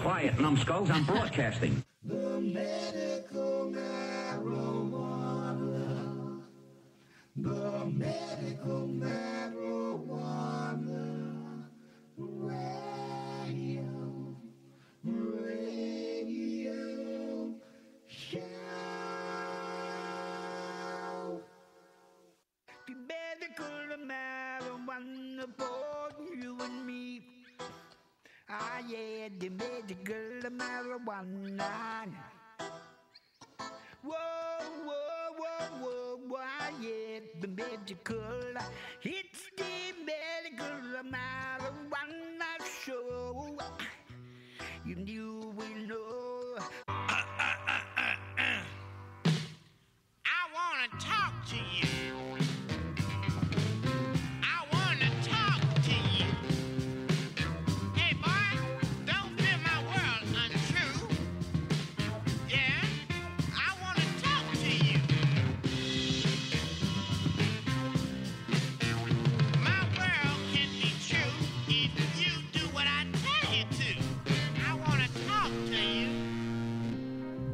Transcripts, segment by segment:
Quiet, numbskulls, I'm broadcasting. The medical marijuana. The medical marijuana. Radio show. The medical marijuana for you and me. Ah, yeah, the medical marijuana. Whoa, whoa, whoa, whoa, whoa, yeah, the medical. It's the medical marijuana show. You will know. I want to talk to you. I want to talk to you. Hey, boy, don't feel my world untrue. Yeah, I want to talk to you. My world can be true if you do what I tell you to. I want to talk to you.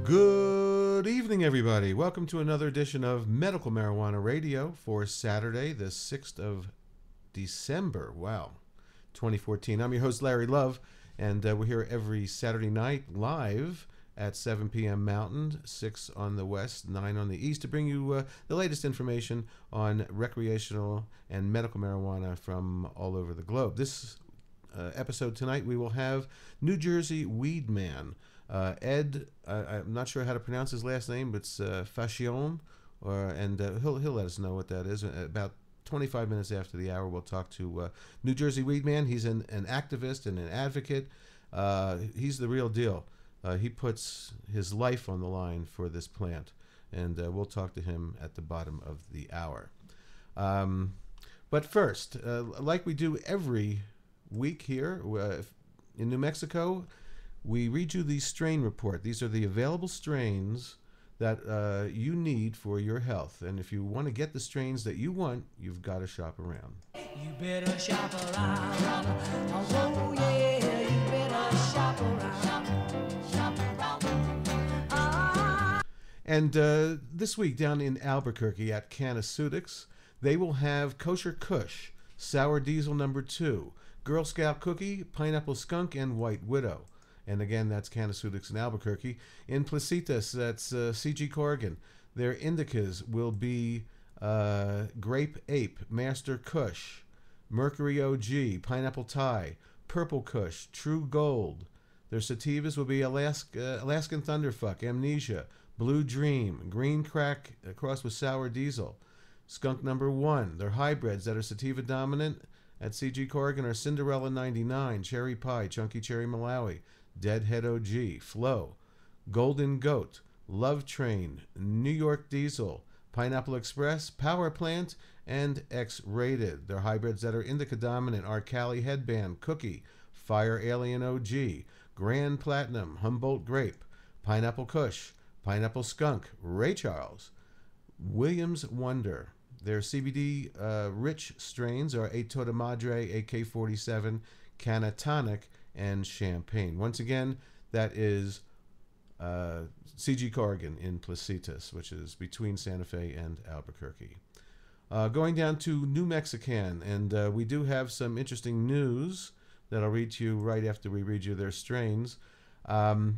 Good evening, everybody. Welcome to another edition of Medical Marijuana Radio for Saturday, the 6th of December. Wow, 2014. I'm your host, Larry Love, and we're here every Saturday night live at 7 p.m. Mountain, 6 on the west, 9 on the east, to bring you the latest information on recreational and medical marijuana from all over the globe. This episode tonight, we will have New Jersey Weedman. Ed, I'm not sure how to pronounce his last name, but it's Fashion, and he'll let us know what that is. About 25 minutes after the hour, we'll talk to New Jersey Weedman. He's an activist and an advocate. He's the real deal. He puts his life on the line for this plant, and we'll talk to him at the bottom of the hour. But first, like we do every week here in New Mexico, we read you the strain report. These are the available strains that you need for your health. And if you want to get the strains that you want, you've got to shop around. You better shop around. Oh, yeah, you better shop around. Shop around. And this week down in Albuquerque at Canaceutics, they will have Kosher Kush, Sour Diesel No. 2, Girl Scout Cookie, Pineapple Skunk, and White Widow. And again, that's Canaceutics in Albuquerque. In Placitas, that's C.G. Corrigan. Their indicas will be Grape Ape, Master Kush, Mercury OG, Pineapple Thai, Purple Kush, True Gold. Their sativas will be Alaskan Thunderfuck, Amnesia, Blue Dream, Green Crack crossed with Sour Diesel, Skunk No. 1. Their hybrids that are sativa dominant at C.G. Corrigan are Cinderella 99, Cherry Pie, Chunky Cherry Malawi, Deadhead OG, Flow, Golden Goat, Love Train, New York Diesel, Pineapple Express, Power Plant, and X-Rated. Their hybrids that are indica dominant are Cali Headband, Cookie, Fire Alien OG, Grand Platinum, Humboldt Grape, Pineapple Kush, Pineapple Skunk, Ray Charles, Williams Wonder. Their CBD rich strains are A Toda Madre, AK-47, Canatonic, and Champagne. Once again, that is C.G. Corrigan in Placitas, which is between Santa Fe and Albuquerque. Going down to New Mexican, and we do have some interesting news that I'll read to you right after we read you their strains. New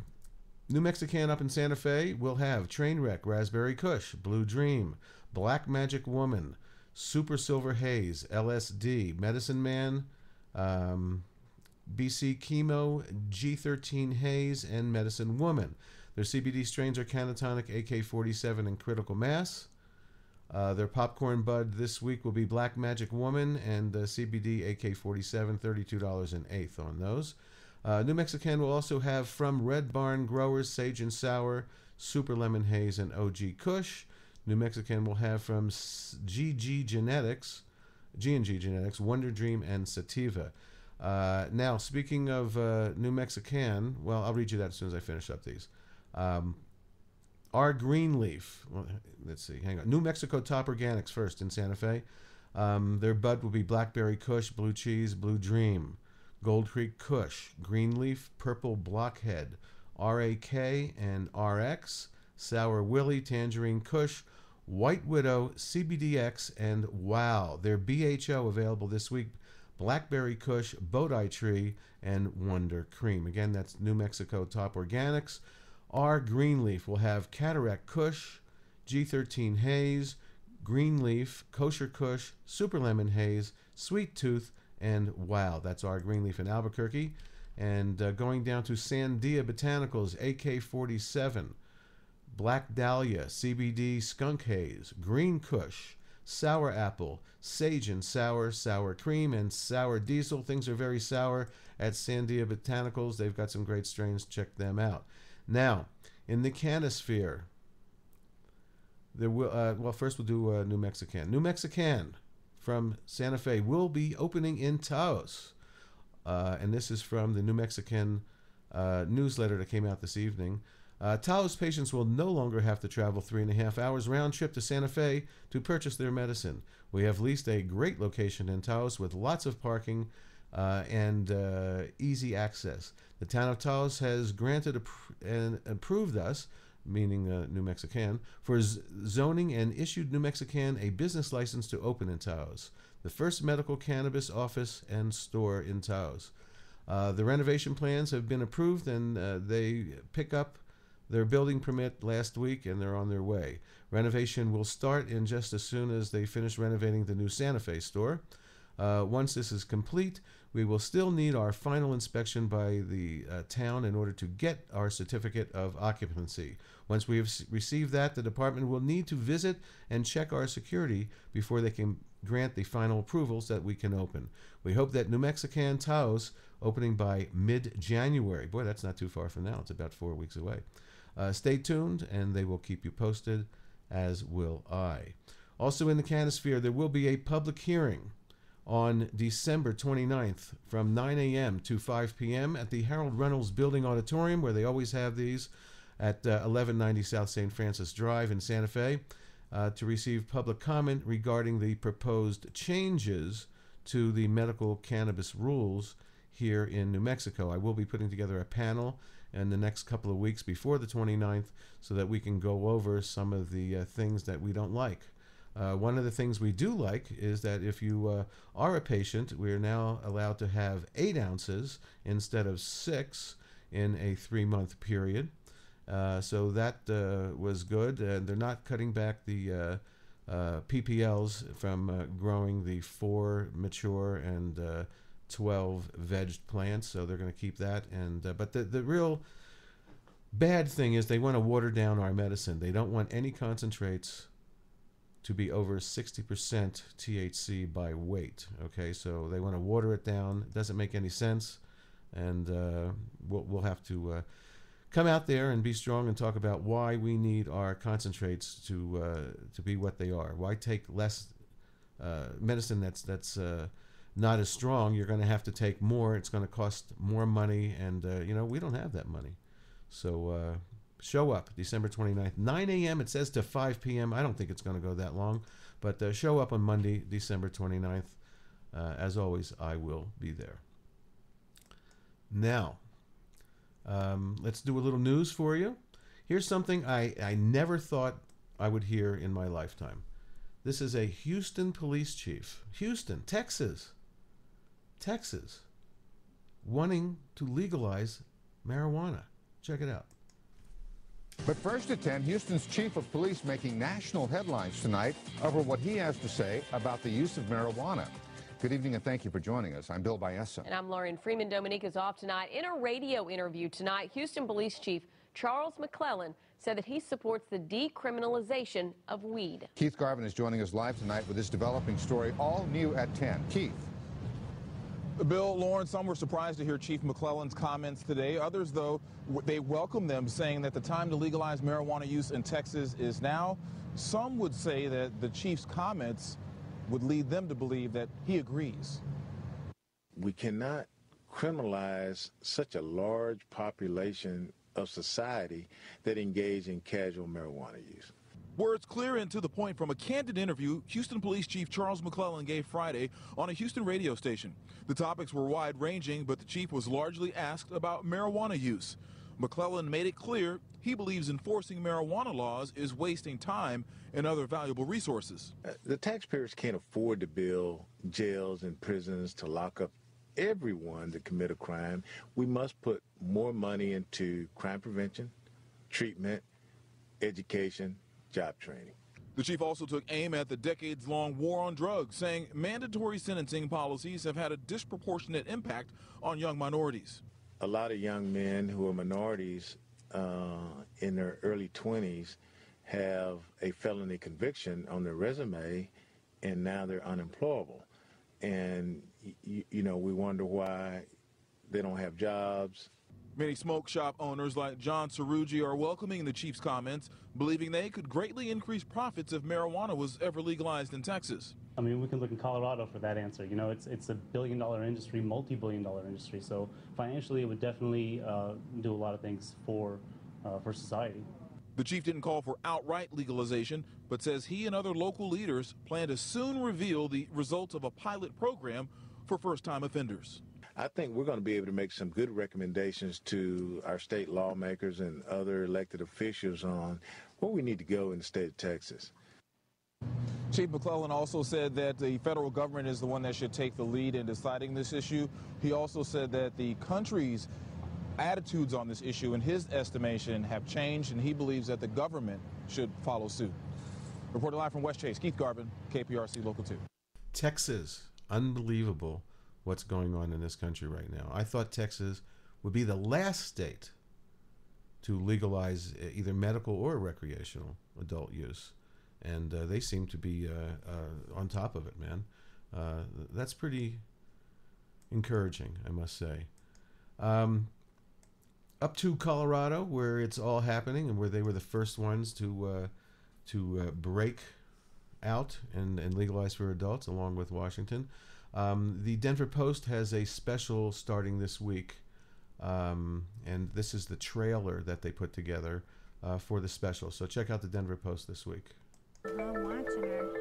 Mexican up in Santa Fe will have Trainwreck, Raspberry Kush, Blue Dream, Black Magic Woman, Super Silver Haze, LSD, Medicine Man, BC Chemo, G13 Haze, and Medicine Woman. Their CBD strains are Canatonic, AK-47, and Critical Mass. Their popcorn bud this week will be Black Magic Woman and CBD AK-47, $32 an eighth on those. New Mexican will also have from Red Barn Growers, Sage and Sour, Super Lemon Haze, and OG Kush. New Mexican will have from G&G Genetics, Wonder Dream, and Sativa. Now, speaking of New Mexican, well, I'll read you that as soon as I finish up these. Our Greenleaf, well, let's see, hang on. New Mexico Top Organics first in Santa Fe. Their bud will be Blackberry Kush, Blue Cheese, Blue Dream. Gold Creek Kush, Greenleaf, Purple Blockhead, RAK and RX, Sour Willie, Tangerine Kush, White Widow, CBDX, and Wow. Their BHO available this week. Blackberry Kush, Bodhi Tree, and Wonder Cream. Again, that's New Mexico Top Organics. Our Greenleaf will have Cataract Kush, G13 Haze, Greenleaf, Kosher Kush, Super Lemon Haze, Sweet Tooth, and Wow. That's our Greenleaf in Albuquerque. And going down to Sandia Botanicals, AK-47, Black Dahlia, CBD Skunk Haze, Green Kush, Sour Apple, Sage and Sour, Sour Cream, and Sour Diesel. Things are very sour at Sandia Botanicals. They've got some great strains. Check them out. Now, in the Canosphere, there will, well, first we'll do New Mexican. New Mexican from Santa Fe will be opening in Taos. And this is from the New Mexican newsletter that came out this evening. Taos patients will no longer have to travel 3.5 hours round trip to Santa Fe to purchase their medicine. We have leased a great location in Taos with lots of parking and easy access. The town of Taos has granted and approved us, meaning New Mexican, for zoning and issued New Mexican a business license to open in Taos, the first medical cannabis office and store in Taos. The renovation plans have been approved, and they pick up their building permit last week, and they're on their way. Renovation will start in just as soon as they finish renovating the new Santa Fe store. Once this is complete, we will still need our final inspection by the town in order to get our certificate of occupancy. Once we have received that, the department will need to visit and check our security before they can grant the final approvals that we can open. We hope that New Mexican Taos opening by mid-January. Boy, that's not too far from now. It's about 4 weeks away. Stay tuned, and they will keep you posted, as will I. Also in the Canosphere, there will be a public hearing on December 29th from 9 a.m. to 5 p.m. at the Harold Reynolds Building Auditorium, where they always have these, at 1190 South St. Francis Drive in Santa Fe, to receive public comment regarding the proposed changes to the medical cannabis rules here in New Mexico. I will be putting together a panel in the next couple of weeks before the 29th so that we can go over some of the things that we don't like. One of the things we do like is that if you are a patient, we are now allowed to have 8 ounces instead of 6 in a 3-month period. So that was good. They're not cutting back the PPLs from growing the 4 mature and 12 vegged plants, so they're going to keep that. And but the real bad thing is they want to water down our medicine. They don't want any concentrates to be over 60% THC by weight. Okay, so they want to water it down. It doesn't make any sense, and we'll have to come out there and be strong and talk about why we need our concentrates to be what they are. Why take less medicine that's not as strong? You're going to have to take more. It's going to cost more money, and we don't have that money. So show up December 29th, 9 a.m. It says to 5 p.m. I don't think it's going to go that long, but show up on Monday, December 29th. As always, I will be there. Now, let's do a little news for you. Here's something I never thought I would hear in my lifetime. This is a Houston police chief, Houston, Texas, wanting to legalize marijuana. Check it out. But first at 10, Houston's chief of police making national headlines tonight over what he has to say about the use of marijuana. Good evening and thank you for joining us. I'm Bill Baessa. And I'm Lauren Freeman. Dominique is off tonight. In a radio interview tonight, Houston Police Chief Charles McClellan said that he supports the decriminalization of weed. Keith Garvin is joining us live tonight with this developing story, all new at 10. Keith. Bill, Lauren, some were surprised to hear Chief McClellan's comments today. Others, though, they welcome them, saying that the time to legalize marijuana use in Texas is now. Some would say that the chief's comments would lead them to believe that he agrees. We cannot criminalize such a large population of society that engage in casual marijuana use. Words clear and to the point from a candid interview Houston Police Chief Charles McClellan gave Friday on a Houston radio station. The topics were wide-ranging, but the chief was largely asked about marijuana use. McClellan made it clear he believes enforcing marijuana laws is wasting time and other valuable resources. The taxpayers can't afford to build jails and prisons to lock up everyone that commit a crime. We must put more money into crime prevention, treatment, education, job training. The chief also took aim at the decades-long war on drugs, saying mandatory sentencing policies have had a disproportionate impact on young minorities. A lot of young men who are minorities in their early 20s have a felony conviction on their resume, and now they're unemployable. And, you know, we wonder why they don't have jobs. Many smoke shop owners like John Cerrugi are welcoming the chief's comments, believing they could greatly increase profits if marijuana was ever legalized in Texas. I mean, we can look in Colorado for that answer. You know, it's a billion-dollar industry, multi-billion-dollar industry. So financially, it would definitely do a lot of things for society. The chief didn't call for outright legalization, but says he and other local leaders plan to soon reveal the results of a pilot program for first-time offenders. I think we're going to be able to make some good recommendations to our state lawmakers and other elected officials on where we need to go in the state of Texas. Chief McClellan also said that the federal government is the one that should take the lead in deciding this issue. He also said that the country's attitudes on this issue, in his estimation, have changed, and he believes that the government should follow suit. Reporting live from West Chase, Keith Garvin, KPRC Local 2. Texas, unbelievable what's going on in this country right now. I thought Texas would be the last state to legalize either medical or recreational adult use. And they seem to be on top of it, man. That's pretty encouraging, I must say. Up to Colorado, where it's all happening and where they were the first ones to break out and legalize for adults, along with Washington. The Denver Post has a special starting this week, and this is the trailer that they put together for the special. So check out the Denver Post this week. I'm watching her.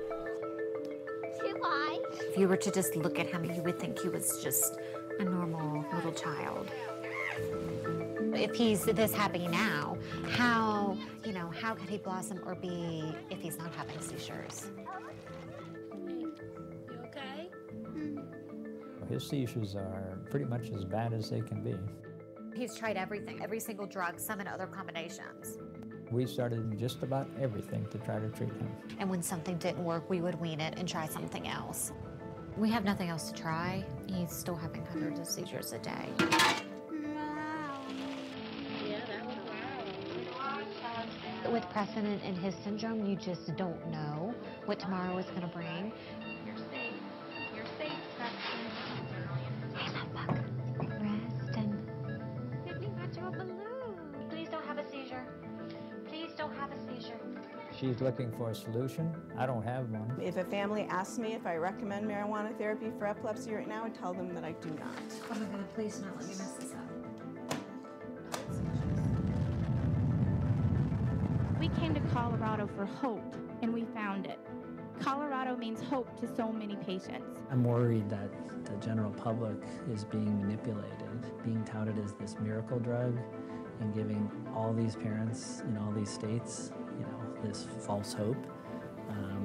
If you were to just look at him, you would think he was just a normal little child. If he's this happy now, how could he blossom or be if he's not having seizures? You okay? His seizures are pretty much as bad as they can be. He's tried everything, every single drug, some in other combinations. We started just about everything to try to treat him. And when something didn't work, we would wean it and try something else. We have nothing else to try. He's still having hundreds of seizures a day. With Preston and his syndrome, you just don't know what tomorrow is going to bring. You're safe. You're safe, Preston. Hey, love bug. Preston. Maybe got you a balloon. Please don't have a seizure. Please don't have a seizure. She's looking for a solution. I don't have one. If a family asks me if I recommend marijuana therapy for epilepsy right now, I tell them that I do not. Oh my God, please not let me mess this up. We came to Colorado for hope, and we found it. Colorado means hope to so many patients. I'm worried that the general public is being manipulated, being touted as this miracle drug, and giving all these parents in all these states, this false hope.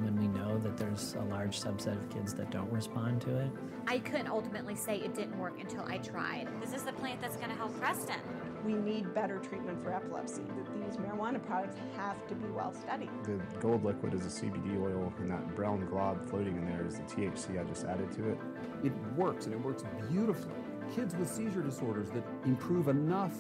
When we know that there's a large subset of kids that don't respond to it. I couldn't ultimately say it didn't work until I tried. This is the plant that's going to help Preston. We need better treatment for epilepsy. These marijuana products have to be well studied. The gold liquid is a CBD oil, and that brown glob floating in there is the THC I just added to it. It works, and it works beautifully. Kids with seizure disorders that improve enough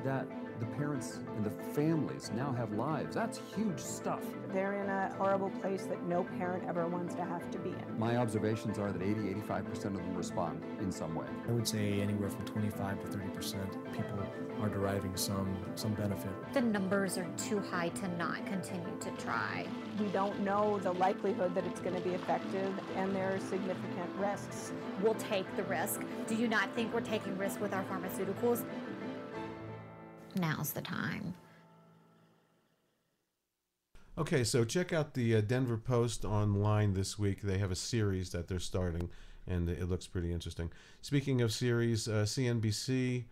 that the parents and the families now have lives. That's huge stuff. They're in a horrible place that no parent ever wants to have to be in. My observations are that 80-85% of them respond in some way. I would say anywhere from 25 to 30% people are deriving some benefit. The numbers are too high to not continue to try. We don't know the likelihood that it's going to be effective, and there are significant risks. We'll take the risk. Do you not think we're taking risk with our pharmaceuticals? Now's the time. Okay, so check out the Denver Post online this week. They have a series that they're starting, and it looks pretty interesting. Speaking of series, CNBC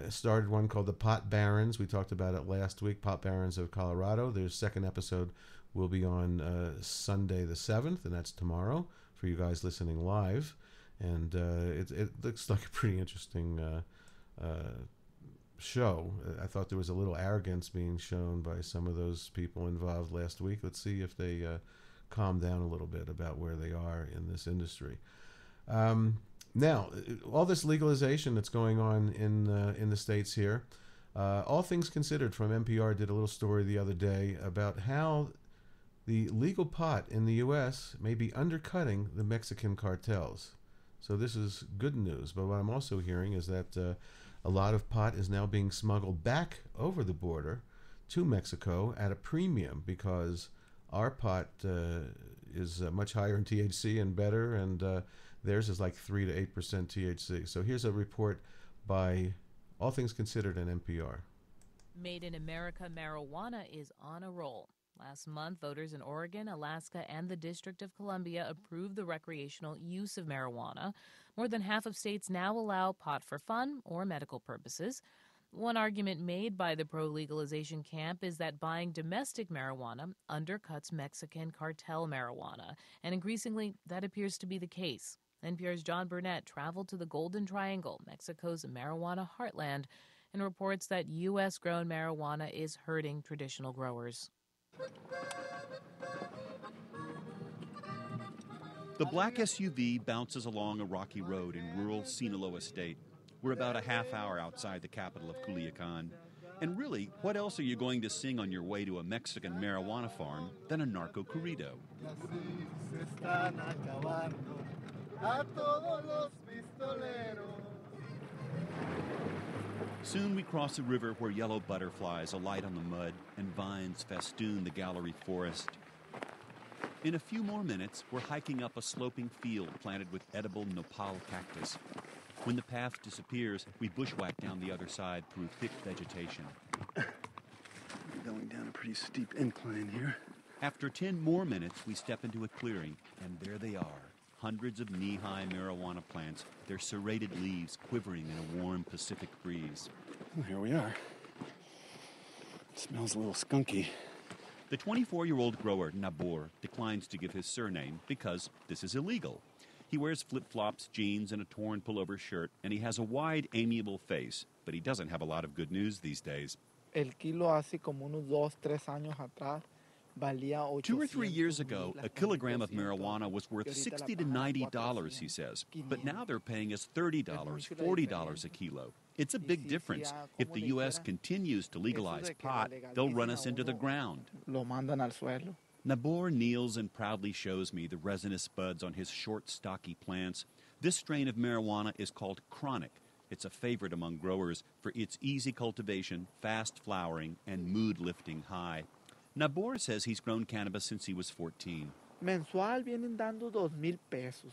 started one called The Pot Barons. We talked about it last week, Pot Barons of Colorado. Their second episode will be on Sunday the 7th, and that's tomorrow for you guys listening live. And it looks like a pretty interesting show. I thought there was a little arrogance being shown by some of those people involved last week. Let's see if they calm down a little bit about where they are in this industry. Now, all this legalization that's going on in the States here, All Things Considered from NPR did a little story the other day about how the legal pot in the U.S. may be undercutting the Mexican cartels. So this is good news. But what I'm also hearing is that a lot of pot is now being smuggled back over the border to Mexico at a premium because our pot is much higher in THC and better, and theirs is like 3 to 8% THC. So here's a report by All Things Considered and NPR. Made in America marijuana is on a roll. Last month, voters in Oregon, Alaska, and the District of Columbia approved the recreational use of marijuana. More than half of states now allow pot for fun or medical purposes. One argument made by the pro-legalization camp is that buying domestic marijuana undercuts Mexican cartel marijuana, and increasingly that appears to be the case. NPR's John Burnett traveled to the Golden Triangle, Mexico's marijuana heartland, and reports that U.S.-grown marijuana is hurting traditional growers. The black SUV bounces along a rocky road in rural Sinaloa State. We're about a half hour outside the capital of Culiacan. And really, what else are you going to sing on your way to a Mexican marijuana farm than a narco corrido? Soon we cross a river where yellow butterflies alight on the mud and vines festoon the gallery forest. In a few more minutes, we're hiking up a sloping field planted with edible nopal cactus. When the path disappears, we bushwhack down the other side through thick vegetation. We're going down a pretty steep incline here. After 10 more minutes, we step into a clearing, and there they are. Hundreds of knee-high marijuana plants, their serrated leaves quivering in a warm Pacific breeze. Well, here we are. It smells a little skunky. The 24-year-old grower, Nabor, declines to give his surname because this is illegal. He wears flip-flops, jeans, and a torn pullover shirt, and he has a wide, amiable face, but he doesn't have a lot of good news these days. El kilo hace como unos 2-3 años atrás. 2 or 3 years ago, a kilogram of marijuana was worth $60 to $90, he says. But now they're paying us $30, $40 a kilo. It's a big difference. If the U.S. continues to legalize pot, they'll run us into the ground. Nabor kneels and proudly shows me the resinous buds on his short, stocky plants. This strain of marijuana is called chronic. It's a favorite among growers for its easy cultivation, fast flowering, and mood-lifting high. Nabor says he's grown cannabis since he was 14. Mensual vienen dando 2,000 pesos.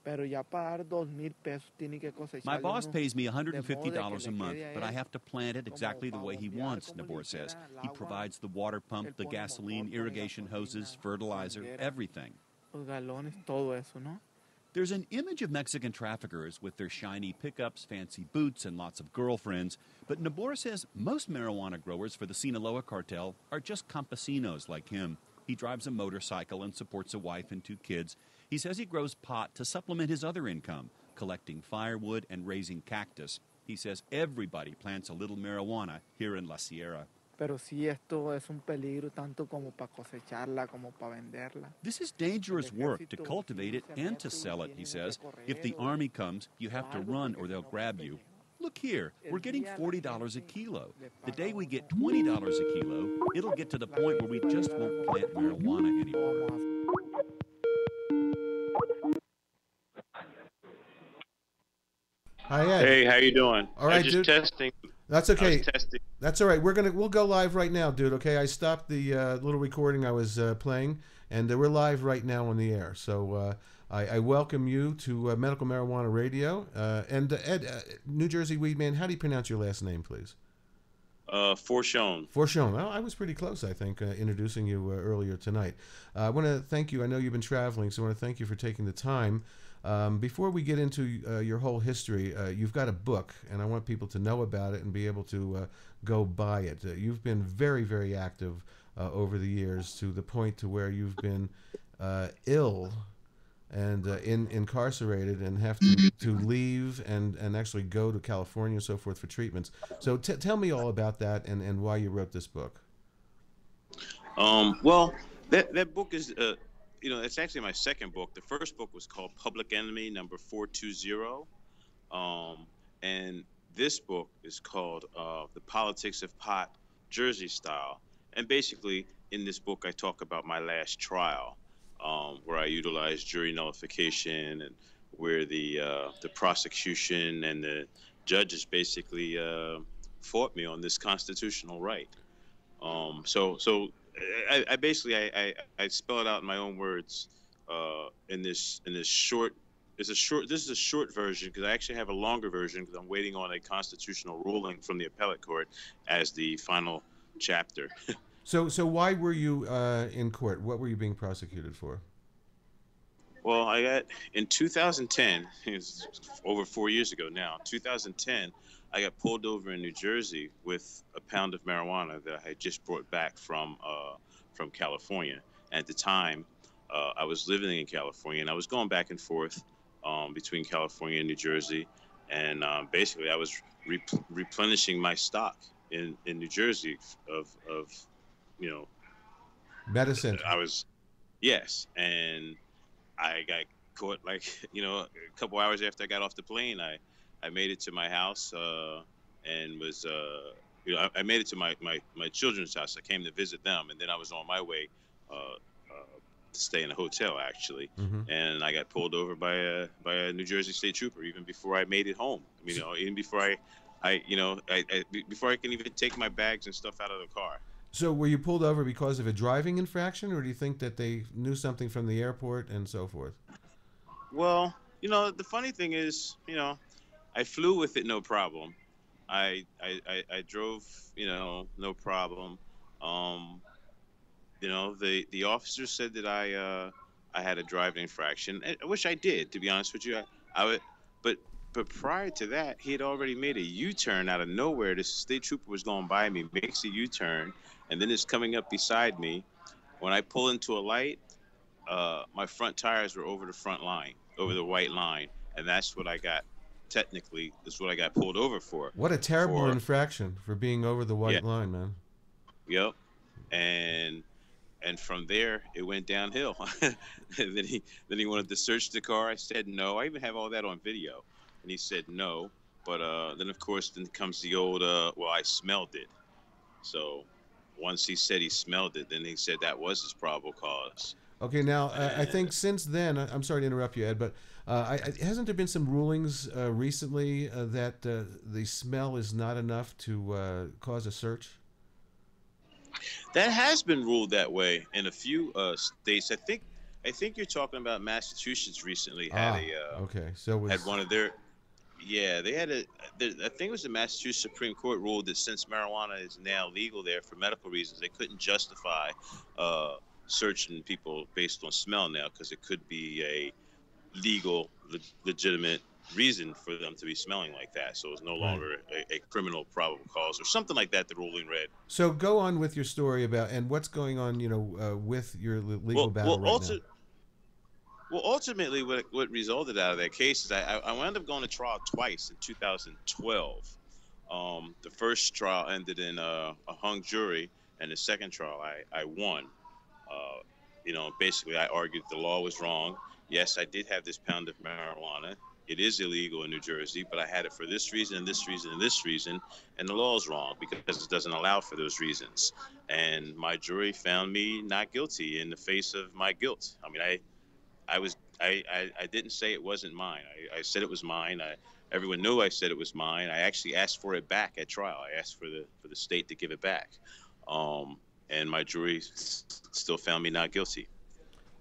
Pero ya para dar 2,000 pesos tiene que cosechar. My boss pays me $150 a month, but I have to plant it exactly the way he wants, Nabor says. He provides the water pump, the gasoline, irrigation hoses, fertilizer, everything. Los galones, todo eso, ¿no? There's an image of Mexican traffickers with their shiny pickups, fancy boots, and lots of girlfriends. But Nabor says most marijuana growers for the Sinaloa cartel are just campesinos like him. He drives a motorcycle and supports a wife and 2 kids. He says he grows pot to supplement his other income, collecting firewood and raising cactus. He says everybody plants a little marijuana here in La Sierra. Pero sí, esto es un peligro tanto como para cosecharla como para venderla. This is dangerous work to cultivate it and to sell it, he says. If the army comes, you have to run or they'll grab you. Look here, we're getting $40 a kilo. The day we get $20 a kilo, it'll get to the point where we just won't plant marijuana anymore. Hi, Ed. Hey, how you doing? All right, just dude. Testing. That's okay. Testing. That's all right. We'll go live right now, dude. Okay, I stopped the little recording I was playing, and we're live right now on the air. So I welcome you to Medical Marijuana Radio. And Ed, New Jersey Weedman, how do you pronounce your last name, please? Forshone. Forshone. Well, I was pretty close, I think, introducing you earlier tonight. I want to thank you. I know you've been traveling, so I want to thank you for taking the time. Before we get into your whole history, you've got a book, and I want people to know about it and be able to go buy it. You've been very, very active over the years, to the point to where you've been ill and incarcerated and have to leave and actually go to California and so forth for treatments. So tell me all about that and why you wrote this book. Well, that book is, it's actually my second book. The first book was called Public Enemy number 420. And this book is called The Politics of Pot, Jersey Style. And basically, in this book, I talk about my last trial, where I utilized jury nullification, and where the prosecution and the judges basically fought me on this constitutional right. So I basically I spell it out in my own words in this short. This is a short version, because I actually have a longer version, because I'm waiting on a constitutional ruling from the appellate court as the final chapter. So why were you in court? What were you being prosecuted for? Well, I got, in 2010, it's over 4 years ago now, 2010, I got pulled over in New Jersey with a pound of marijuana that I had just brought back from California. And at the time, I was living in California, and I was going back and forth between California and New Jersey. And basically, I was replenishing my stock in New Jersey of medicine. Yes, and I got caught, like, a couple hours after I got off the plane. I made it to my house and was, I made it to my children's house. I came to visit them, and then I was on my way to stay in a hotel, actually. Mm-hmm. And I got pulled over by a New Jersey state trooper even before I made it home. Even before before I can even take my bags and stuff out of the car. So were you pulled over because of a driving infraction, or do you think that they knew something from the airport and so forth? Well, the funny thing is, I flew with it no problem. I drove, no problem. The officer said that I had a driving infraction, which I did, to be honest with you. But prior to that, he had already made a U-turn out of nowhere. This state trooper was going by me, makes a U-turn, and then is coming up beside me. When I pull into a light, my front tires were over the front line, over the white line, and that's what I got. Technically, is what I got pulled over for. What a terrible infraction for being over the white line, man. Yep. And from there, it went downhill. And then he wanted to search the car. I said no. I even have all that on video. And he said no. But then, of course, then comes the old, well, I smelled it. So once he said he smelled it, then he said that was his probable cause. Okay, now, I think since then, I'm sorry to interrupt you, Ed, but hasn't there been some rulings recently that the smell is not enough to cause a search? That has been ruled that way in a few states. I think you're talking about Massachusetts recently had okay. So had one of their, they had I think it was the Massachusetts Supreme Court ruled that since marijuana is now legal there for medical reasons, they couldn't justify searching people based on smell now, because it could be a legal, legitimate reason for them to be smelling like that. So it's no longer a criminal probable cause or something like that, the ruling read. So go on with your story about, and what's going on, with your legal battle right now. Well, ultimately, what resulted out of that case is I wound up going to trial twice in 2012. The first trial ended in a hung jury, and the second trial I won. Basically, I argued the law was wrong. Yes, I did have this pound of marijuana. It is illegal in New Jersey, but I had it for this reason and this reason and this reason, and the law is wrong because it doesn't allow for those reasons. And my jury found me not guilty in the face of my guilt. I mean, I didn't say it wasn't mine. I said it was mine. Everyone knew I said it was mine. I actually asked for it back at trial. I asked for the state to give it back. And my jury still found me not guilty.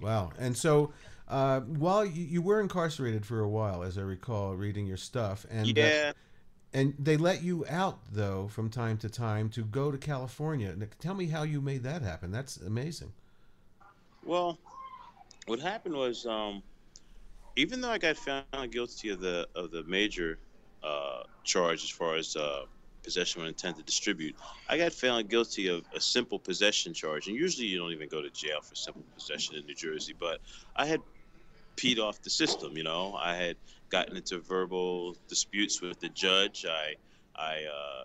Wow. And so while you were incarcerated for a while, as I recall, reading your stuff, and And they let you out, though, from time to time to go to California. Tell me how you made that happen. That's amazing. Well, what happened was, even though I got found guilty of the major charge as far as possession with intent to distribute, I got found guilty of a simple possession charge. And usually you don't even go to jail for simple possession in New Jersey, but I had peed off the system. I had gotten into verbal disputes with the judge. I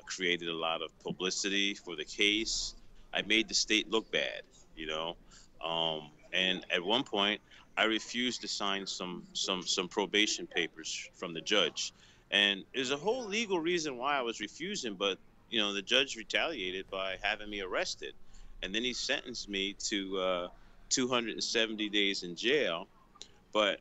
created a lot of publicity for the case. I made the state look bad. And at one point, I refused to sign some probation papers from the judge, and there's a whole legal reason why I was refusing. But the judge retaliated by having me arrested, and then he sentenced me to 270 days in jail. But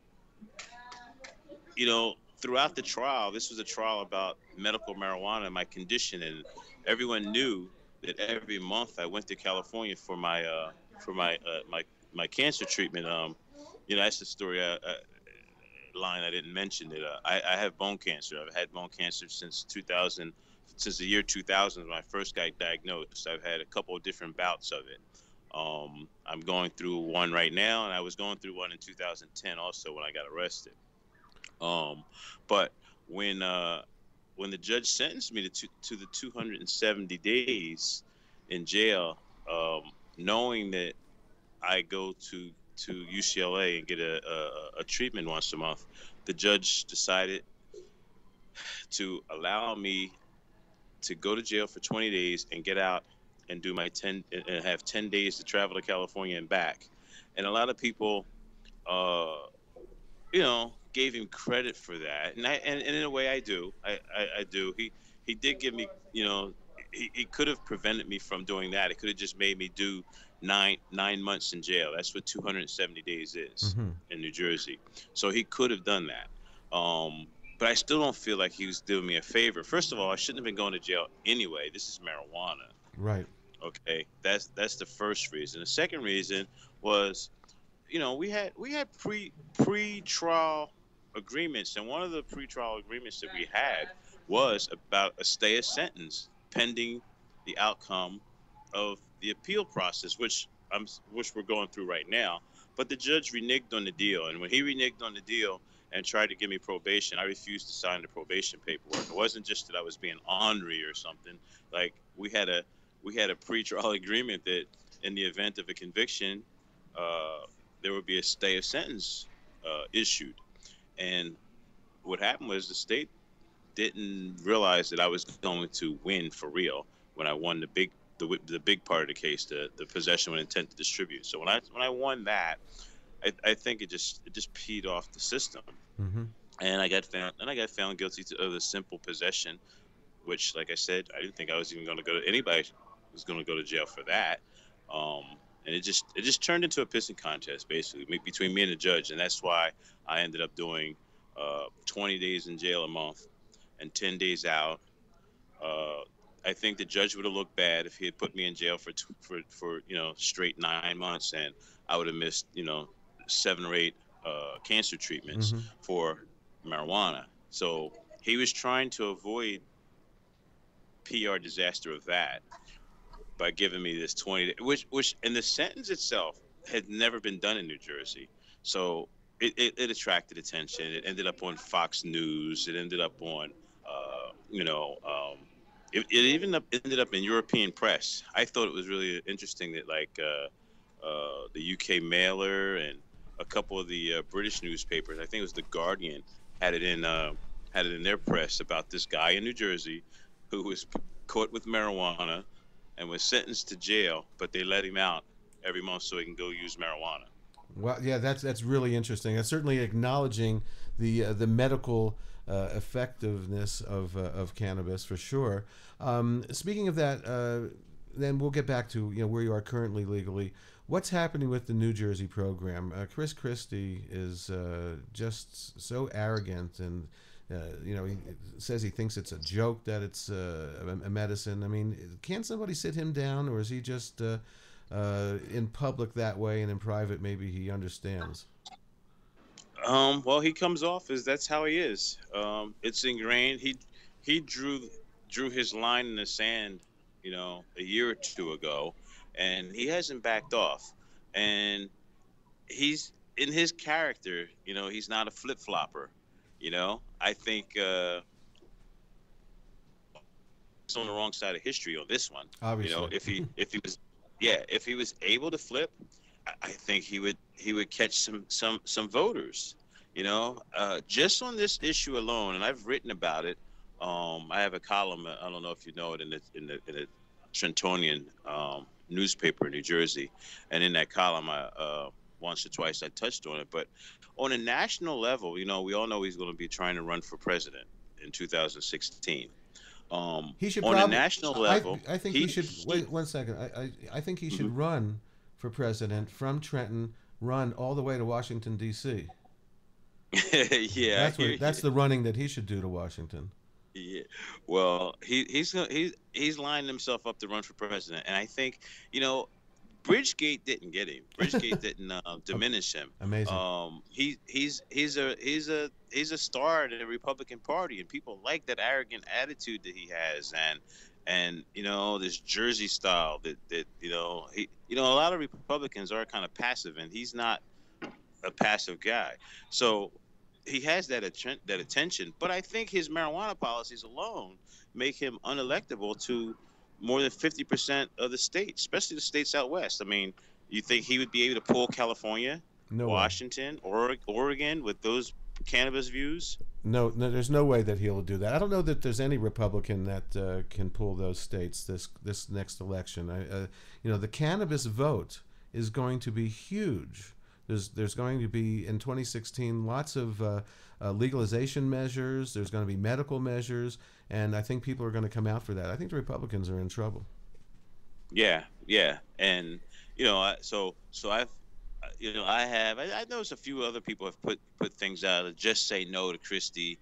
throughout the trial, this was a trial about medical marijuana and my condition, and everyone knew that every month I went to California for my cancer treatment. That's the story line I didn't mention. That I have bone cancer. I've had bone cancer since the year 2000 when I first got diagnosed. I've had a couple of different bouts of it. I'm going through one right now, and I was going through one in 2010 also when I got arrested. But when the judge sentenced me to the 270 days in jail, knowing that I go to UCLA and get a treatment once a month, the judge decided to allow me to go to jail for 20 days and get out and do my 10 and have 10 days to travel to California and back. And a lot of people, gave him credit for that. And in a way I do. I do. He did give me, he could have prevented me from doing that. It could have just made me do nine months in jail. That's what 270 days is in New Jersey. So he could have done that. But I still don't feel like he was doing me a favor. First of all, I shouldn't have been going to jail anyway. This is marijuana. Right. Okay. That's the first reason. The second reason was, we had pre-trial agreements, and one of the pre-trial agreements that we had was about a stay of sentence pending the outcome of the appeal process, which we're going through right now. But the judge reneged on the deal, and when he reneged on the deal and tried to give me probation, I refused to sign the probation paperwork. It wasn't just that I was being ornery or something. Like, we had a pre-trial agreement that in the event of a conviction, there would be a stay of sentence issued. And what happened was the state didn't realize that I was going to win for real when I won the big part of the case, the possession with intent to distribute. So when I won that, I think it just peed off the system. And I got found guilty of the simple possession, which, like I said, I didn't think I was even going to anybody was going to go to jail for that. And it just turned into a pissing contest, basically, between me and the judge. And that's why I ended up doing 20 days in jail a month and 10 days out. I think the judge would have looked bad if he had put me in jail for straight 9 months, and I would have missed 7 or 8 cancer treatments for marijuana. So he was trying to avoid PR disaster of that by giving me this 20, which and the sentence itself had never been done in New Jersey. So it attracted attention. It ended up on Fox News. It ended up on, it even ended up in European press. I thought it was really interesting that the UK Mailer and a couple of the British newspapers, I think it was The Guardian, had it in their press about this guy in New Jersey who was caught with marijuana and was sentenced to jail, but they let him out every month so he can go use marijuana. Well, yeah, that's really interesting. And certainly acknowledging the medical effectiveness of cannabis for sure. Speaking of that, then we'll get back to where you are currently legally. What's happening with the New Jersey program? Chris Christie is just so arrogant, and he says he thinks it's a joke that it's a medicine. I mean, can somebody sit him down, or is he just in public that way, and in private maybe he understands? Well, he comes off as that's how he is. It's ingrained. He he drew his line in the sand, a year or two ago, and he hasn't backed off. And he's in his character, he's not a flip-flopper. I think he's on the wrong side of history on this one. Obviously. If he was able to flip, I think he would catch some voters. Just on this issue alone, and I've written about it. I have a column. I don't know if you know it, in the Trentonian newspaper in New Jersey, and in that column, once or twice I touched on it. But on a national level, we all know he's going to be trying to run for president in 2016. He should on a national level. I think he should wait 1 second. I think he should run for president from Trenton, run all the way to Washington D.C. Yeah, that's the running that he should do to Washington. Yeah, well, he's lining himself up to run for president, and I think Bridgegate didn't get him. Bridgegate didn't diminish him. Amazing. He's a star in the Republican Party, and people like that arrogant attitude that he has, and this Jersey style that a lot of Republicans are kind of passive, and he's not a passive guy. So he has that attention, but I think his marijuana policies alone make him unelectable to more than 50% of the states, especially the states out west. I mean, you think he would be able to pull California, Washington, Oregon with those cannabis views? No, there's no way that he'll do that. I don't know that there's any Republican that can pull those states this next election. The cannabis vote is going to be huge. There's going to be, in 2016, lots of legalization measures. There's going to be medical measures, and I think people are going to come out for that. I think the Republicans are in trouble. Yeah, and I know a few other people have put things out. Just Say No to Christie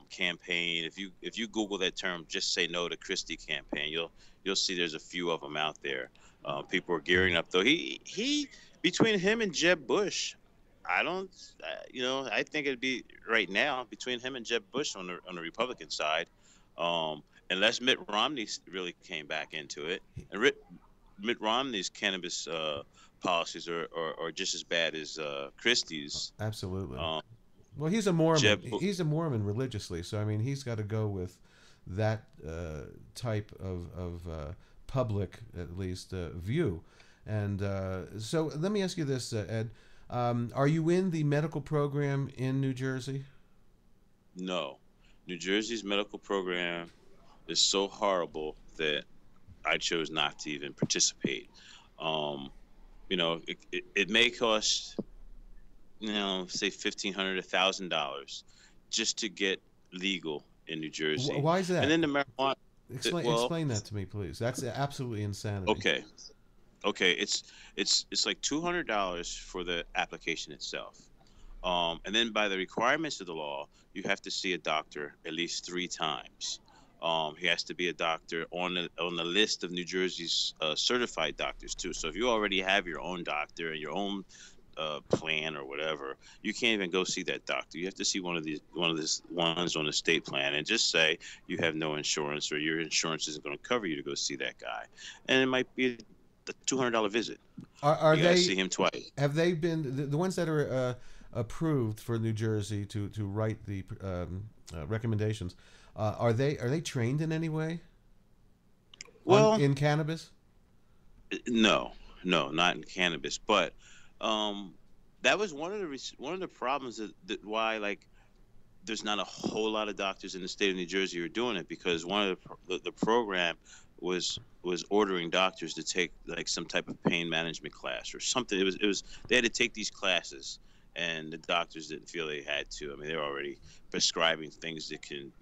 campaign. If you Google that term, Just Say No to Christie campaign, you'll see there's a few of them out there. People are gearing up, though. He between him and Jeb Bush, I think it'd be right now between him and Jeb Bush on the Republican side, unless Mitt Romney really came back into it. And Mitt Romney's cannabis policies are just as bad as Christie's. Absolutely. Well, he's a Mormon. He's a Mormon religiously, so I mean, he's got to go with that type of public, at least, view. And so let me ask you this, Ed. Are you in the medical program in New Jersey? No. New Jersey's medical program is so horrible that I chose not to even participate. It may cost, say $1,500, $1,000 just to get legal in New Jersey. Why is that? And then the marijuana. Explain that to me, please. That's absolutely insanity. Okay, it's like $200 for the application itself, and then by the requirements of the law, you have to see a doctor at least 3 times. He has to be a doctor on the list of New Jersey's certified doctors too. So if you already have your own doctor and your own plan or whatever, you can't even go see that doctor. You have to see one of these ones on the state plan and just say you have no insurance or your insurance isn't going to cover you to go see that guy, and it might be the $200 visit. Are you they see him twice? Have they been the ones that are approved for New Jersey to write the recommendations? Are they trained in any way? Well, in cannabis? No, not in cannabis. But that was one of the problems that why there's not a whole lot of doctors in the state of New Jersey who are doing it, because one of the program was ordering doctors to take some type of pain management class or something. It was they had to take these classes, and the doctors didn't feel they had to. I mean, they're already prescribing things that can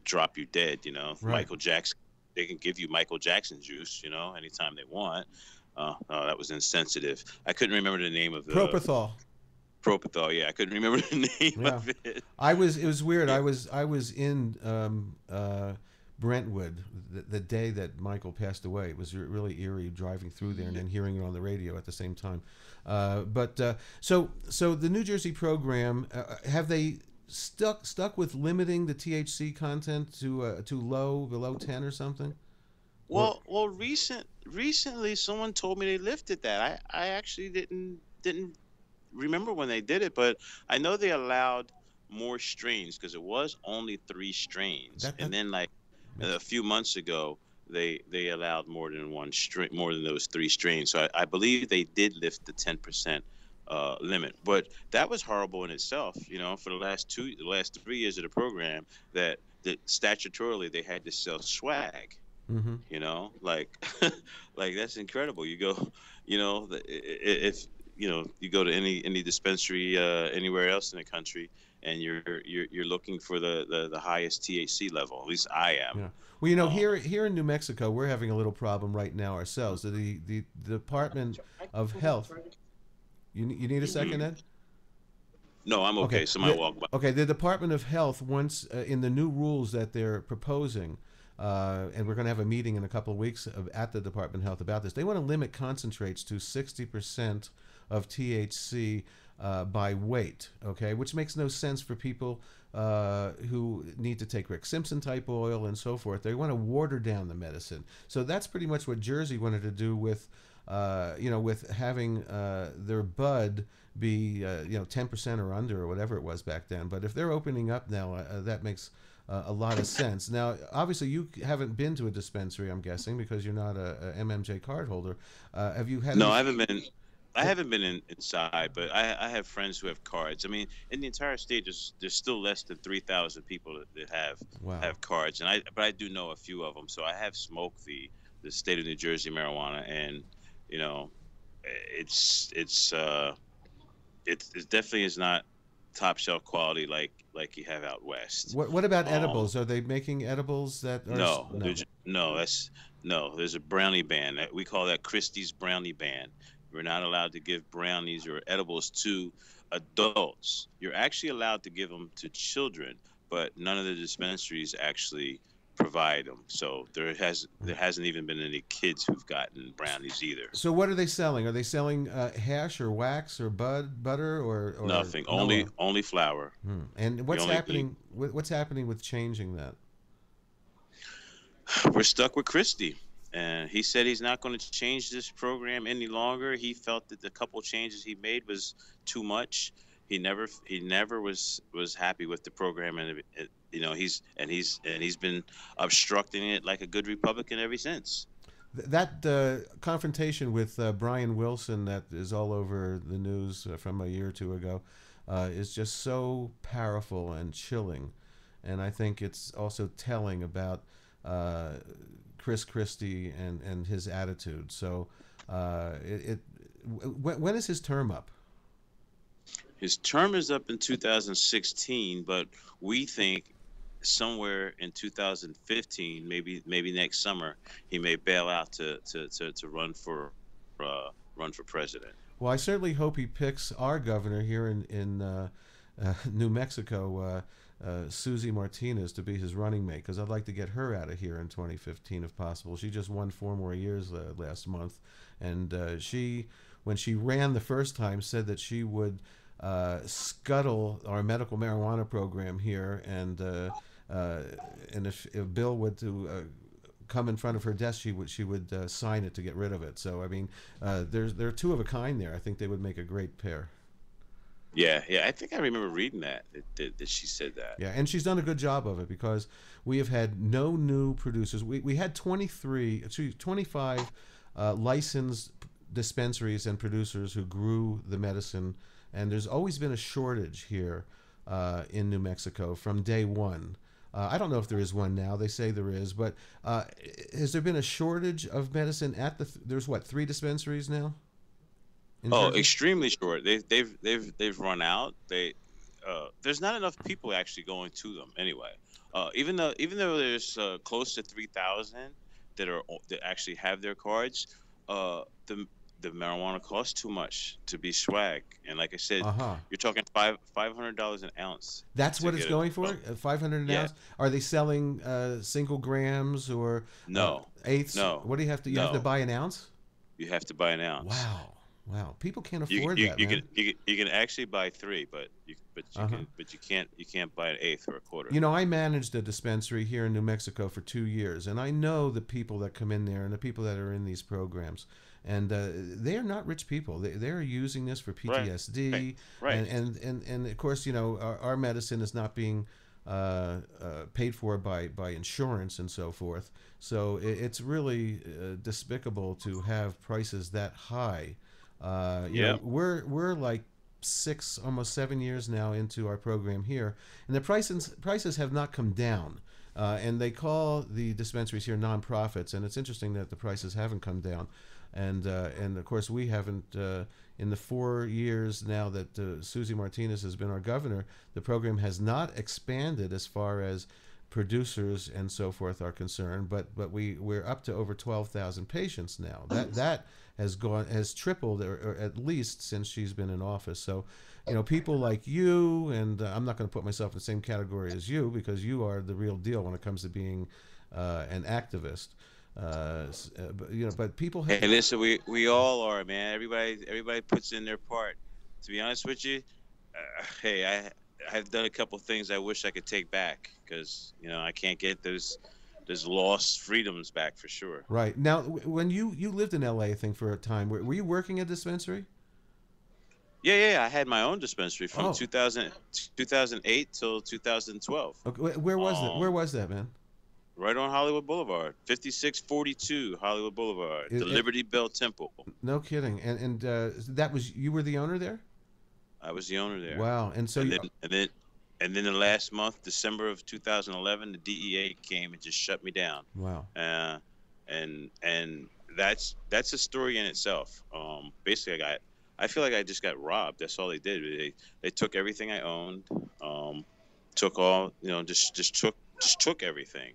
drop you dead. Right. Michael Jackson, they can give you Michael Jackson juice anytime they want. That was insensitive. I couldn't remember the name of the Propofol, yeah, I couldn't remember the name of it. It was weird. I was in Brentwood the day that Michael passed away. It was really eerie driving through there and then hearing it on the radio at the same time. So the New Jersey program, have they stuck with limiting the THC content to below 10 or something? Well, recently someone told me they lifted that. I actually didn't remember when they did it, but I know they allowed more strains because it was only 3 strains, and then like a few months ago they allowed more than one strain, more than those 3 strains. So I believe they did lift the 10% limit, but that was horrible in itself. You know, for the last 3 years of the program, that statutorily they had to sell swag. Mm-hmm. You know, like like that's incredible. You go, you know, if you know, you go to any dispensary anywhere else in the country, and you're looking for the highest THC level. At least I am. Yeah. Well, you know, here in New Mexico, we're having a little problem right now ourselves. The Department of Health. You need a second, Ed? No, I'm okay. Somebody walk by. Okay, the Department of Health wants in the new rules that they're proposing. And we're going to have a meeting in a couple of weeks at the Department of Health about this. They want to limit concentrates to 60% of THC by weight, okay, which makes no sense for people who need to take Rick Simpson type oil and so forth. They want to water down the medicine. So that's pretty much what Jersey wanted to do with, with having their bud be, 10% or under or whatever it was back then. But if they're opening up now, that makes a lot of sense. Now, obviously, you haven't been to a dispensary, I'm guessing, because you're not a MMJ card holder. Have you had? No, I haven't been. I haven't been inside, but I have friends who have cards. I mean, in the entire state, there's still less than 3,000 people that have cards, and I do know a few of them. So I have smoked the state of New Jersey marijuana, and you know, it definitely is not top shelf quality like you have out west. What about edibles? Are they making edibles that are there's a brownie ban. We call that Christie's brownie ban. We're not allowed to give brownies or edibles to adults. You're actually allowed to give them to children, but none of the dispensaries actually provide them. So there hasn't even been any kids who've gotten brownies either. So what are they selling? Are they selling hash or wax or butter or nothing? Vanilla? Only flour. And what's happening? What's happening with changing that? We're stuck with Christie, and he said he's not going to change this program any longer. He felt that the couple changes he made was too much. He never was happy with the program, and he's been obstructing it like a good Republican ever since. That confrontation with Brian Wilson that is all over the news from a year or two ago is just so powerful and chilling, and I think it's also telling about Chris Christie and his attitude. So when is his term up? His term is up in 2016, but we think somewhere in 2015, maybe next summer, he may bail out to run for president. Well, I certainly hope he picks our governor here in New Mexico, Susie Martinez, to be his running mate, because I'd like to get her out of here in 2015 if possible. She just won 4 more years last month, and when she ran the first time, said that she would scuttle our medical marijuana program here, and if Bill would to come in front of her desk, she would sign it to get rid of it. So I mean, they're 2 of a kind there. I think they would make a great pair. Yeah, I think I remember reading that she said that. Yeah, and she's done a good job of it, because we have had no new producers. We had 25 licensed dispensaries and producers who grew the medicine, and there's always been a shortage here in New Mexico from day one. I don't know if there is one now. They say there is, but has there been a shortage of medicine at there's 3 dispensaries now? Jersey? Extremely short. They've run out. There's not enough people actually going to them anyway. Even though there's close to 3,000 that actually have their cards, the marijuana costs too much to be swag, and like I said, you're talking $500 an ounce. That's what it's going for? 500 an ounce? Are they selling single grams or no eighths? No. What do you have to? You have to buy an ounce. You have to buy an ounce. Wow. Wow, people can't You afford you, that, you man. can you can actually buy 3, but you can't buy an 1/8 or a quarter. You know, I managed a dispensary here in New Mexico for 2 years, and I know the people that come in there and the people that are in these programs, and they are not rich people. They're using this for PTSD, Right. And of course, you know, our medicine is not being paid for by insurance and so forth. So it's really despicable to have prices that high. You know, we're like 6, almost 7 years now into our program here, and the prices have not come down. And they call the dispensaries here nonprofits, and it's interesting that the prices haven't come down. And of course we haven't. In the 4 years now that Susie Martinez has been our governor, the program has not expanded as far as producers and so forth are concerned. But we're up to over 12,000 patients now. That has tripled or at least since she's been in office. So, you know, people like you, and I'm not going to put myself in the same category as you because you are the real deal when it comes to being an activist. But, you know, but people have. Hey, listen, we all are, man. Everybody puts in their part. To be honest with you, hey, I've done a couple things I wish I could take back because you know I can't get those lost freedoms back for sure. Right now, when you lived in LA, I think for a time, were you working at a dispensary? Yeah, I had my own dispensary from 2008 till 2012. Okay, where was that? Where was that, man? Right on Hollywood Boulevard, 5642 Hollywood Boulevard, the Liberty Bell Temple. No kidding. And that was, you were the owner there? I was the owner there. Wow. And so and then the last month, December of 2011, the DEA came and just shut me down. Wow. And that's a story in itself. Basically, I feel like I just got robbed. That's all they did. They took everything I owned. Took all, you know, just took everything.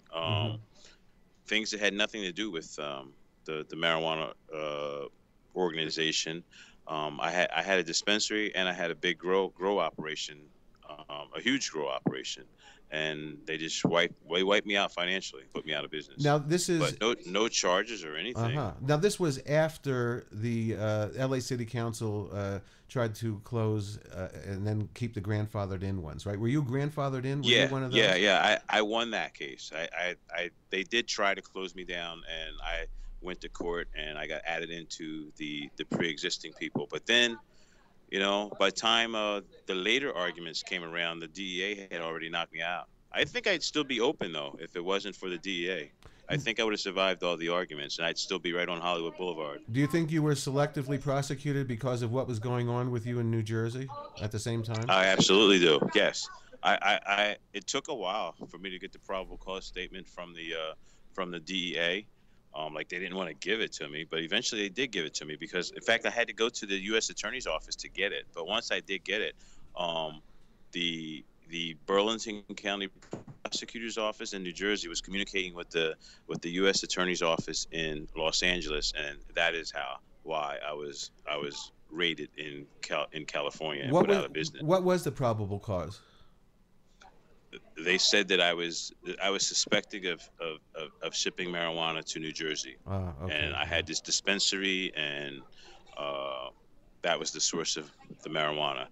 Things that had nothing to do with the marijuana organization. I had a dispensary and I had a big grow operation, a huge grow operation, and they just wiped me out financially, put me out of business. Now this is but no charges or anything. Now this was after the LA City Council tried to close and then keep the grandfathered in ones, right? Were you grandfathered in? Were you one of those? Yeah. I won that case. They did try to close me down, and I went to court, and I got added into the pre-existing people. But then, you know, by the time the later arguments came around, the DEA had already knocked me out. I think I'd still be open, though, if it wasn't for the DEA. I think I would have survived all the arguments, and I'd still be right on Hollywood Boulevard. Do you think you were selectively prosecuted because of what was going on with you in New Jersey at the same time? I absolutely do, yes. It took a while for me to get the probable cause statement from the DEA. Like they didn't want to give it to me, but eventually they did give it to me because, in fact, I had to go to the U.S. Attorney's Office to get it. But once I did get it, the Burlington County Prosecutor's Office in New Jersey was communicating with the U.S. Attorney's Office in Los Angeles, and that is why I was raided in California and put out of business. What was the probable cause? They said that I was suspecting of shipping marijuana to New Jersey, okay. And I had this dispensary, and that was the source of the marijuana.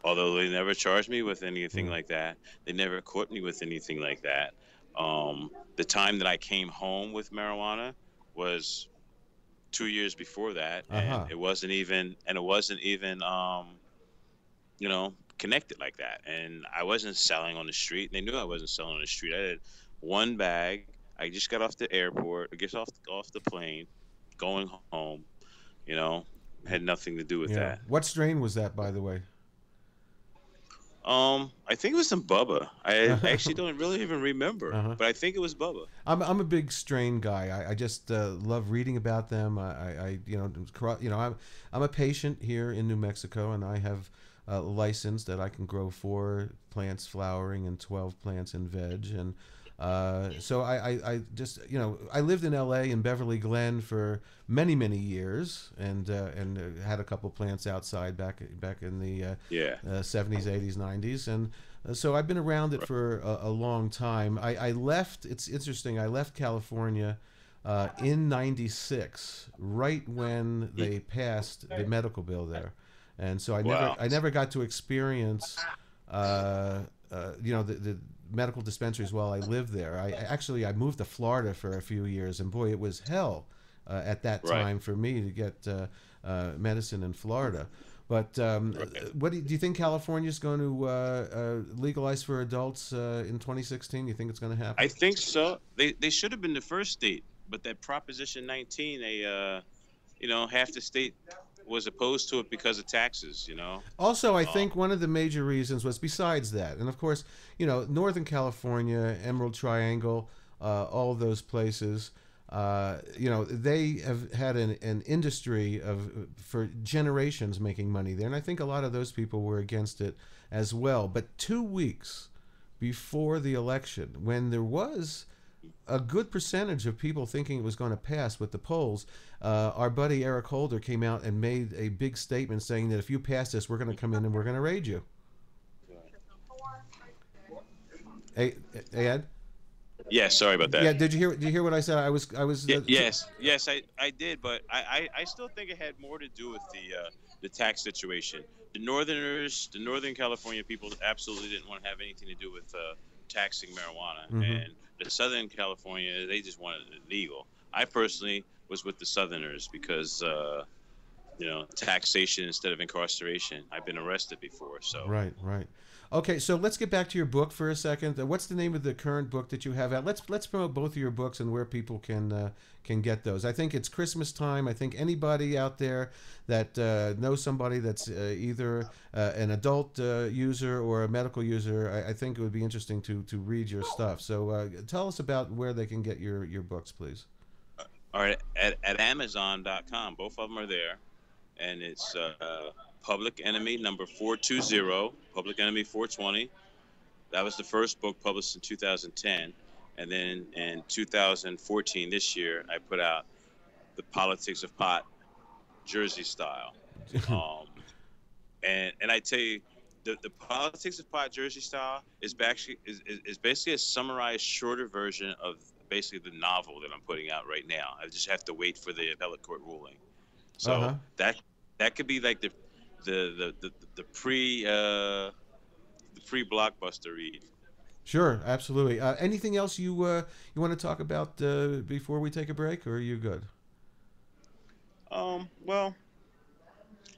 Although they never charged me with anything like that, they never caught me with anything like that. The time that I came home with marijuana was 2 years before that, and it wasn't even you know, connected like that. And I wasn't selling on the street, and they knew I wasn't selling on the street. I had one bag. I just got off the airport, I guess off the plane, going home. You know, had nothing to do with that. What strain was that, by the way? I think it was some Bubba. I actually don't really even remember, but I think it was Bubba. I'm a big strain guy. I just love reading about them. I'm a patient here in New Mexico, and I have a license that I can grow 4 plants flowering and 12 plants in veg, and so I just, you know, I lived in LA in Beverly Glen for many years, and had a couple plants outside back in the 70s, 80s, 90s, and so I've been around it for a long time. I left. It's interesting. I left California in '96, right when they passed the medical bill there, and so I never got to experience, the medical dispensaries while I lived there. I moved to Florida for a few years, and boy, it was hell at that time for me to get medicine in Florida. But what do you think California is going to legalize for adults in 2016? You think it's going to happen? I think so. They should have been the first state, but that Proposition 19, half the state was opposed to it because of taxes. Also, I think one of the major reasons was, besides that, and of course, Northern California, Emerald Triangle, all those places. They have had an industry for generations making money there, and I think a lot of those people were against it as well. But 2 weeks before the election, when there was a good percentage of people thinking it was going to pass with the polls, our buddy Eric Holder came out and made a big statement saying that if you pass this, we're going to come in and we're going to raid you. Hey, Ed? Yeah, sorry about that. Yeah, did you hear what I said? I was. Yes, I did, but I still think it had more to do with the tax situation. The Northern California people absolutely didn't want to have anything to do with taxing marijuana, and the Southern California, they just wanted it legal. I personally was with the Southerners because taxation instead of incarceration. I've been arrested before, so right. Okay, so let's get back to your book for a second. What's the name of the current book that you have out? Let's promote both of your books and where people can get those. I think it's Christmas time. I think anybody out there that knows somebody that's either an adult user or a medical user, I think it would be interesting to read your stuff. So tell us about where they can get your books, please. All right, at Amazon.com, both of them are there, and it's Public Enemy number 420, Public Enemy 420. That was the first book published in 2010. And then in 2014, this year, I put out The Politics of Pot, Jersey Style. And I tell you, the Politics of Pot, Jersey Style is basically a summarized, shorter version of basically the novel that I'm putting out right now. I just have to wait for the appellate court ruling. So that could be like the pre-blockbuster read. Sure, absolutely. Anything else you want to talk about before we take a break, or are you good? Well,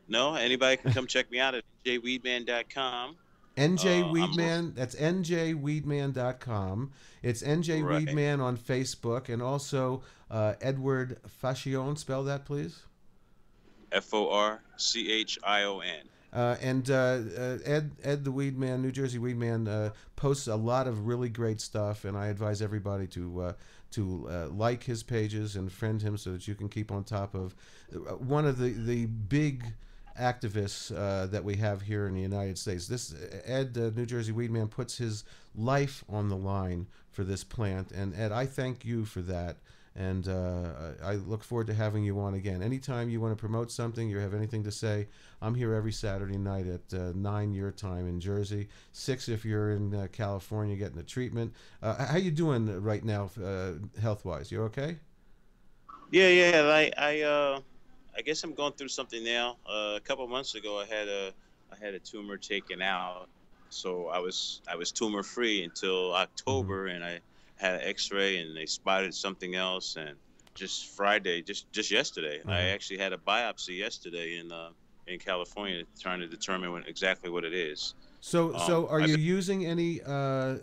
no. Anybody can come check me out at njweedman.com. NJ Weedman. That's njweedman.com. It's NJ Weedman on Facebook, and also Edward Fascion. Spell that, please. Forchion. And Ed the Weedman, New Jersey Weedman, posts a lot of really great stuff, and I advise everybody to like his pages and friend him so that you can keep on top of one of the big activists that we have here in the United States. This Ed, New Jersey Weedman, puts his life on the line for this plant, and Ed, I thank you for that. And I look forward to having you on again. Anytime you want to promote something, you have anything to say, I'm here every Saturday night at 9 your time in Jersey, 6 if you're in California getting the treatment. How you doing right now, health-wise? You okay? Yeah. I guess I'm going through something now. A couple months ago, I had a tumor taken out, so I was tumor-free until October, and I had an X-ray, and they spotted something else, and just Friday, just yesterday, I actually had a biopsy yesterday in California, trying to determine exactly what it is. So are you using any oil?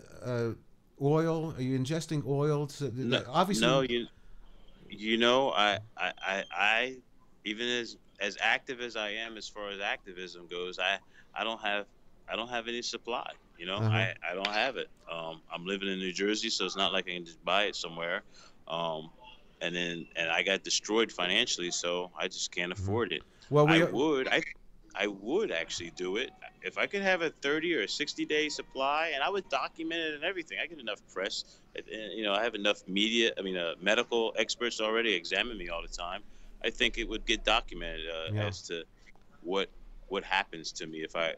Are you ingesting oil? No, obviously, no. I even as active as I am, as far as activism goes, I don't have any supply. I don't have it. I'm living in New Jersey, so it's not like I can just buy it somewhere. And I got destroyed financially, so I just can't afford it. Well, I would actually do it if I could have a 30 or 60-day supply, and I would document it and everything. I get enough press. I have enough medical experts already examine me all the time. I think it would get documented as to what what happens to me if I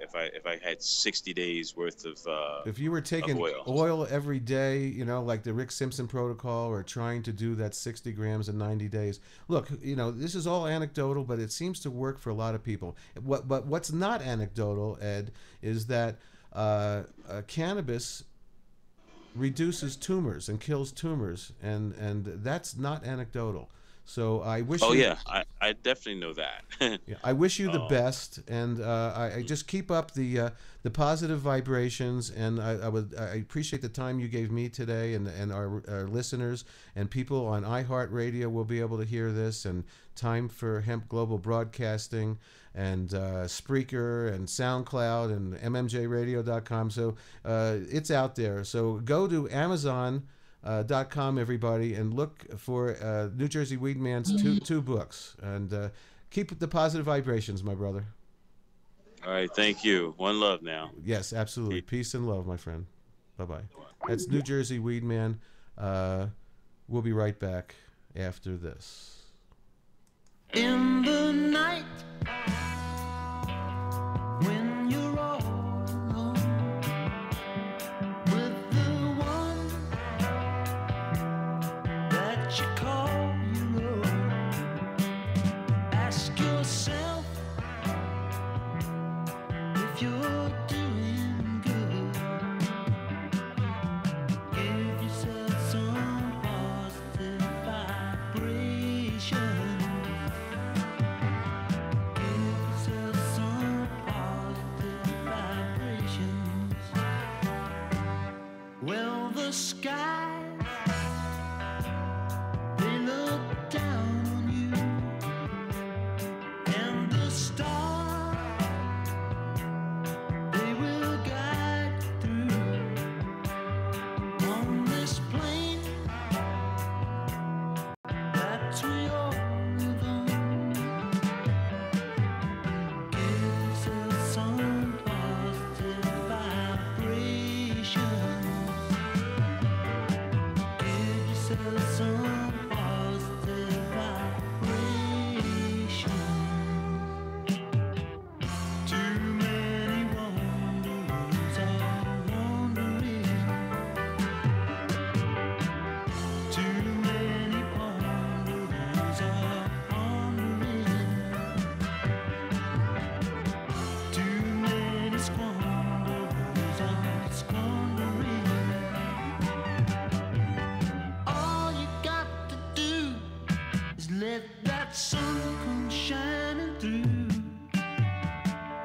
had 60 days worth of if you were taking oil every day, you know, like the Rick Simpson protocol, or trying to do that 60 grams in 90 days. Look, you know, this is all anecdotal, but it seems to work for a lot of people. But what's not anecdotal, Ed, is that cannabis reduces tumors and kills tumors, and that's not anecdotal. So I wish. Oh you, yeah, I definitely know that. yeah, I wish you the best, and I just keep up the positive vibrations, and I appreciate the time you gave me today, and our listeners and people on iHeartRadio will be able to hear this, and Time for Hemp Global Broadcasting, and Spreaker, and SoundCloud, and MMJRadio.com. So it's out there. So go to Amazon.com, everybody, and look for New Jersey Weedman's two books, and keep the positive vibrations, my brother. All right, thank you. One love now. Yes, absolutely. Peace and love, my friend. Bye-bye. That's New Jersey Weedman. We'll be right back after this. In the night, when you're all alone with the one that you call your own, ask yourself if you're doing good. Give yourself some positive vibration. Well, the skies, they look down on you, and the stars, they will guide you through on this plane that we all live on. Give yourself some positive vibration. Some positive vibration. Too many wanderers are wandering. Too many wanderers are wandering. Too many squanderers are squandering. Let that sun come shining through.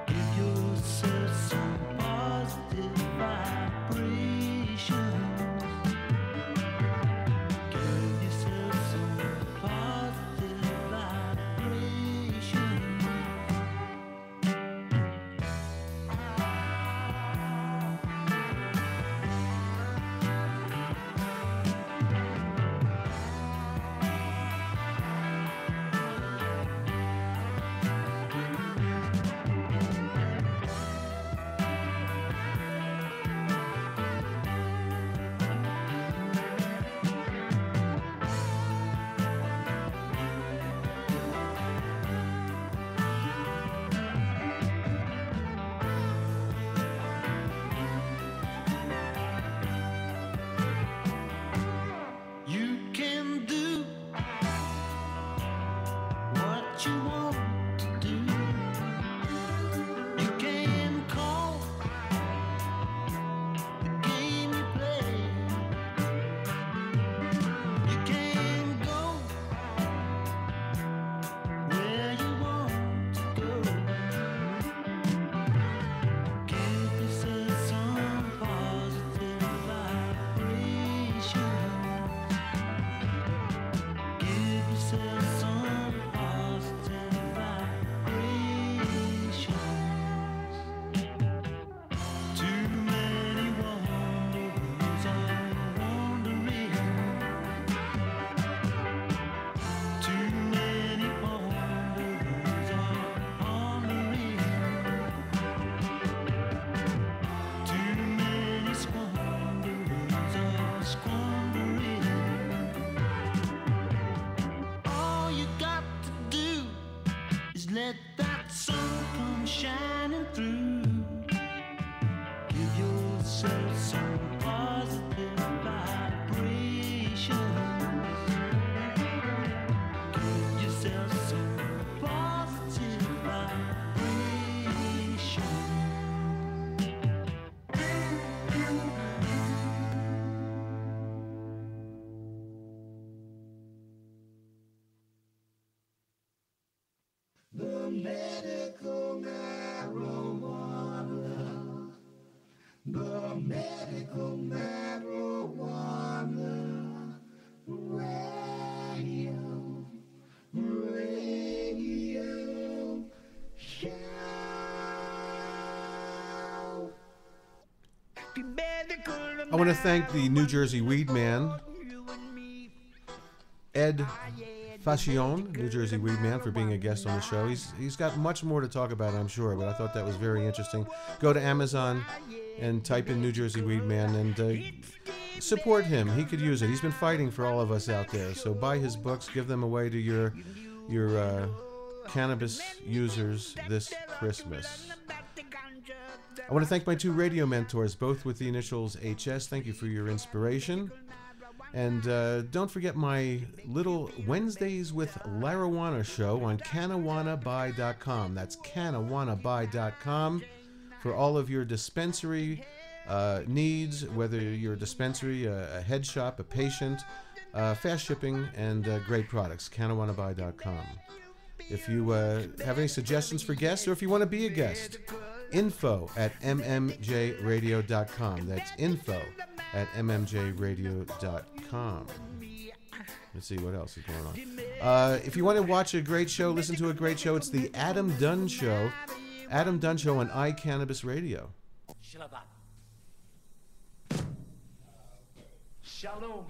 Give yourself some positive vibrations. Give yourself some positive vibrations. medical marijuana. The medical marijuana radio show. I want to thank the New Jersey Weedman, Ed Fascion, New Jersey Weedman, for being a guest on the show. He's got much more to talk about, I'm sure, but I thought that was very interesting. Go to Amazon and type in New Jersey Weedman and support him. He could use it. He's been fighting for all of us out there. So buy his books, give them away to your cannabis users this Christmas. I want to thank my two radio mentors, both with the initials HS. Thank you for your inspiration. And don't forget my little Wednesdays with Larawana show on canawanabuy.com. That's canawanabuy.com for all of your dispensary needs, whether you're a dispensary, a head shop, a patient, fast shipping, and great products. canawanabuy.com. If you have any suggestions for guests, or if you want to be a guest, info@mmjradio.com. That's info@mmjradio.com. Let's see what else is going on. If you want to watch a great show, listen to a great show, it's the Adam Dunn Show. Adam Dunn Show on iCannabis Radio. Shalom.